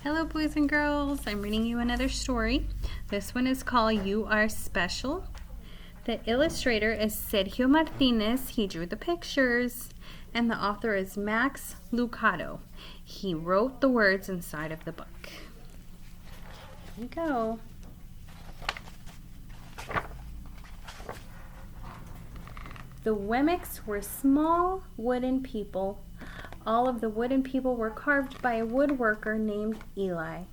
Hello boys and girls, I'm reading you another story. This one is called You Are Special. The illustrator is Sergio Martinez, he drew the pictures, and the author is Max Lucado. He wrote the words inside of the book. Here we go. The Wemmicks were small wooden people. All of the wooden people were carved by a woodworker named Eli.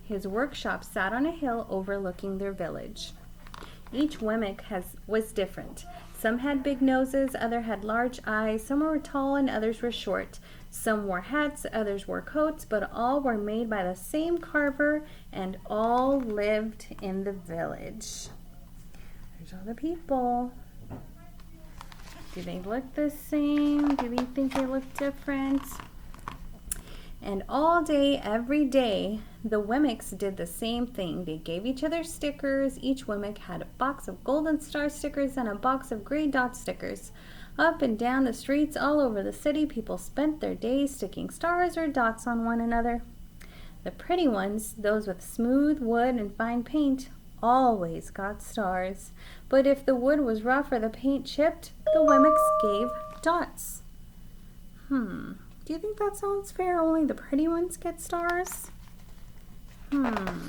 His workshop sat on a hill overlooking their village. Each Wemmick was different. Some had big noses, others had large eyes, some were tall and others were short. Some wore hats, others wore coats, but all were made by the same carver and all lived in the village. There's all the people. Do they look the same? Do we think they look different? And all day, every day, the Wemmicks did the same thing. They gave each other stickers. Each Wemmick had a box of golden star stickers and a box of gray dot stickers. Up and down the streets all over the city, people spent their days sticking stars or dots on one another. The pretty ones, those with smooth wood and fine paint, always got stars. But if the wood was rough or the paint chipped, the Wemmicks gave dots. Do you think that sounds fair? Only the pretty ones get stars? The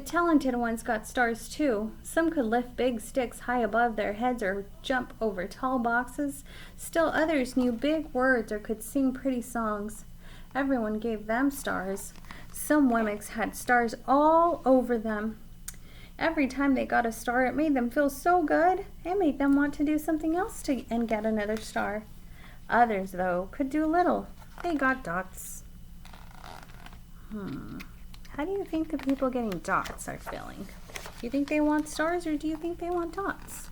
talented ones got stars too. Some could lift big sticks high above their heads or jump over tall boxes. Still others knew big words or could sing pretty songs. Everyone gave them stars. Some Wemmicks had stars all over them. Every time they got a star, it made them feel so good. It made them want to do something else and get another star. Others, though, could do little. They got dots. How do you think the people getting dots are feeling? Do you think they want stars or do you think they want dots?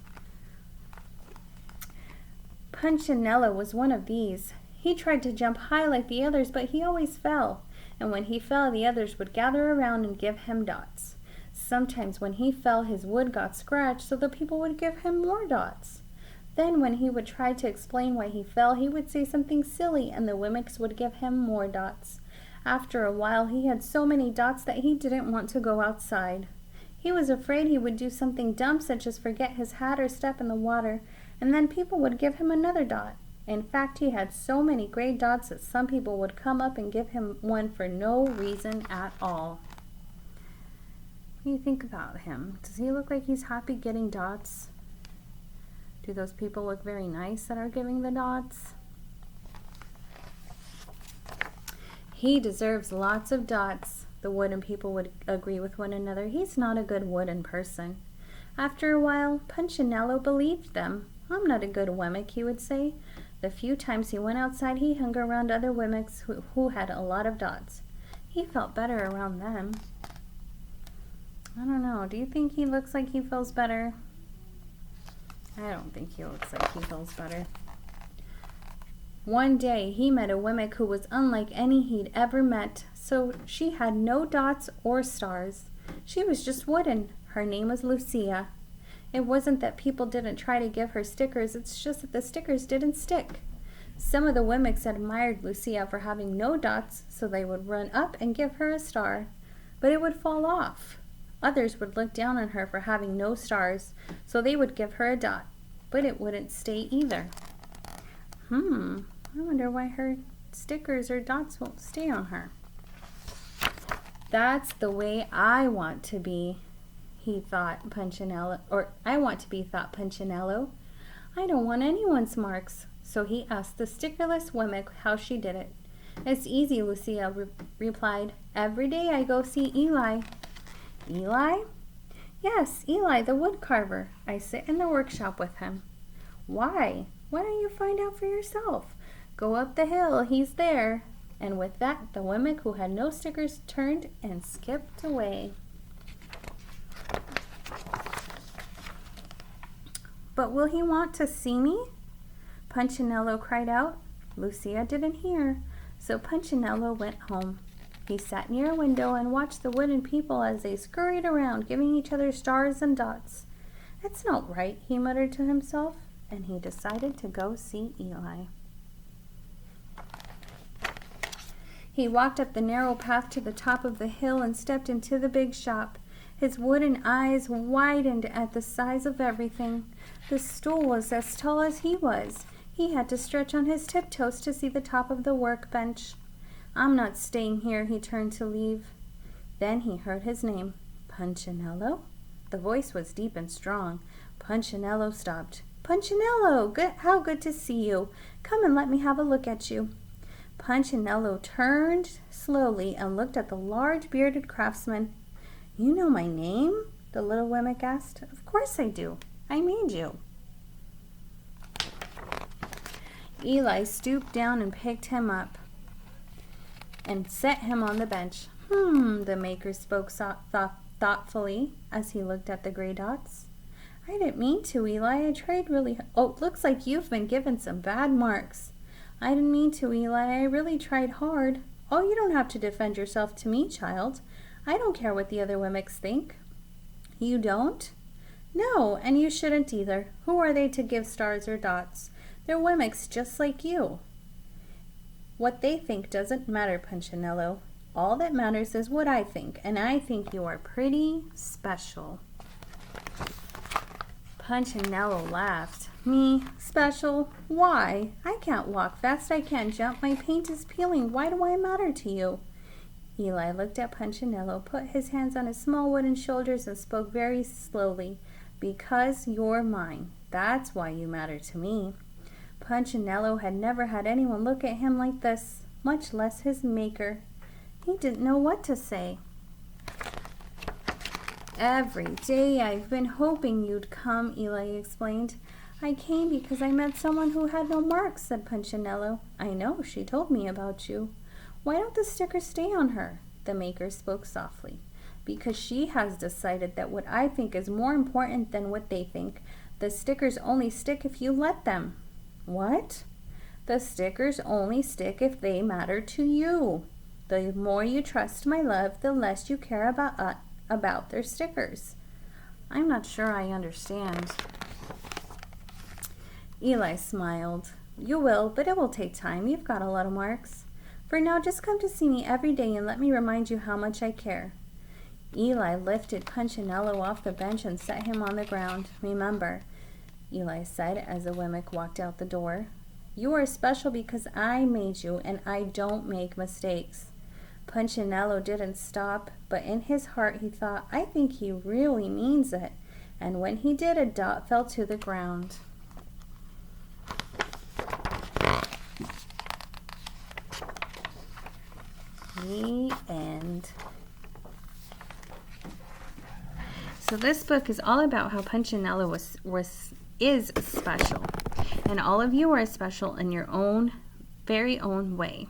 Punchinello was one of these. He tried to jump high like the others, but he always fell. And when he fell, the others would gather around and give him dots. Sometimes when he fell, his wood got scratched, so the people would give him more dots. Then when he would try to explain why he fell, he would say something silly, and the Wemmicks would give him more dots. After a while, he had so many dots that he didn't want to go outside. He was afraid he would do something dumb, such as forget his hat or step in the water, and then people would give him another dot. In fact, he had so many gray dots that some people would come up and give him one for no reason at all. What do you think about him? Does he look like he's happy getting dots? Do those people look very nice that are giving the dots? He deserves lots of dots, the wooden people would agree with one another. He's not a good wooden person. After a while, Punchinello believed them. I'm not a good Wemmick, he would say. The few times he went outside, he hung around other Wemmicks who had a lot of dots. He felt better around them. I don't know. Do you think he looks like he feels better? I don't think he looks like he feels better. One day, he met a Wemmick who was unlike any he'd ever met, so she had no dots or stars. She was just wooden. Her name was Lucia. It wasn't that people didn't try to give her stickers, it's just that the stickers didn't stick. Some of the Wemmicks admired Lucia for having no dots, so they would run up and give her a star, but it would fall off. Others would look down on her for having no stars, so they would give her a dot, but it wouldn't stay either. I wonder why her stickers or dots won't stay on her. That's the way I want to be, he thought Punchinello, or I want to be, thought Punchinello. I don't want anyone's marks. So he asked the stickerless Wemmick how she did it. It's easy, Lucia replied. Every day I go see Eli. Eli? Yes, Eli the wood carver. I sit in the workshop with him. Why? Why don't you find out for yourself? Go up the hill, he's there. And with that, the Wemmick who had no stickers turned and skipped away. But will he want to see me? Punchinello cried out. Lucia didn't hear, so Punchinello went home. He sat near a window and watched the wooden people as they scurried around, giving each other stars and dots. It's not right, he muttered to himself, and he decided to go see Eli. He walked up the narrow path to the top of the hill and stepped into the big shop. His wooden eyes widened at the size of everything. The stool was as tall as he was. He had to stretch on his tiptoes to see the top of the workbench. "I'm not staying here," he turned to leave. Then he heard his name. "Punchinello?" The voice was deep and strong. Punchinello stopped. "Punchinello, how good to see you. Come and let me have a look at you." Punchinello turned slowly and looked at the large bearded craftsman. "You know my name?" the little Wemmick asked. "Of course I do. I made you." Eli stooped down and picked him up and set him on the bench. The maker spoke thoughtfully as he looked at the gray dots. "I didn't mean to, Eli. I tried really. Oh, looks like you've been given some bad marks." "I didn't mean to, Eli. I really tried hard." "Oh, you don't have to defend yourself to me, child. I don't care what the other Wemmicks think." "You don't?" "No, and you shouldn't either. Who are they to give stars or dots? They're Wemmicks just like you. What they think doesn't matter, Punchinello. All that matters is what I think, and I think you are pretty special." Punchinello laughed. "Me? Special? Why? I can't walk fast. I can't jump. My paint is peeling. Why do I matter to you?" Eli looked at Punchinello, put his hands on his small wooden shoulders, and spoke very slowly. "Because you're mine. That's why you matter to me." Punchinello had never had anyone look at him like this, much less his maker. He didn't know what to say. "Every day I've been hoping you'd come," Eli explained. "I came because I met someone who had no marks," said Punchinello. "I know, she told me about you." "Why don't the stickers stay on her?" The maker spoke softly. "Because she has decided that what I think is more important than what they think. The stickers only stick if you let them." "What?" "The stickers only stick if they matter to you. The more you trust my love, the less you care about their stickers." "I'm not sure I understand." Eli smiled. "You will, but it will take time. You've got a lot of marks. For now, just come to see me every day and let me remind you how much I care." Eli lifted Punchinello off the bench and set him on the ground. "Remember," Eli said as the Wemmick walked out the door, "you are special because I made you, and I don't make mistakes." Punchinello didn't stop, but in his heart he thought, "I think he really means it." And when he did, a dot fell to the ground. The end. So this book is all about how Punchinello is special, and all of you are special in your own, very own way.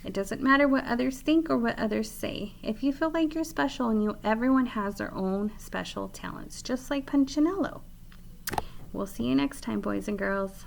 It doesn't matter what others think or what others say. If you feel like you're special, and everyone has their own special talents, just like Punchinello. We'll see you next time, boys and girls.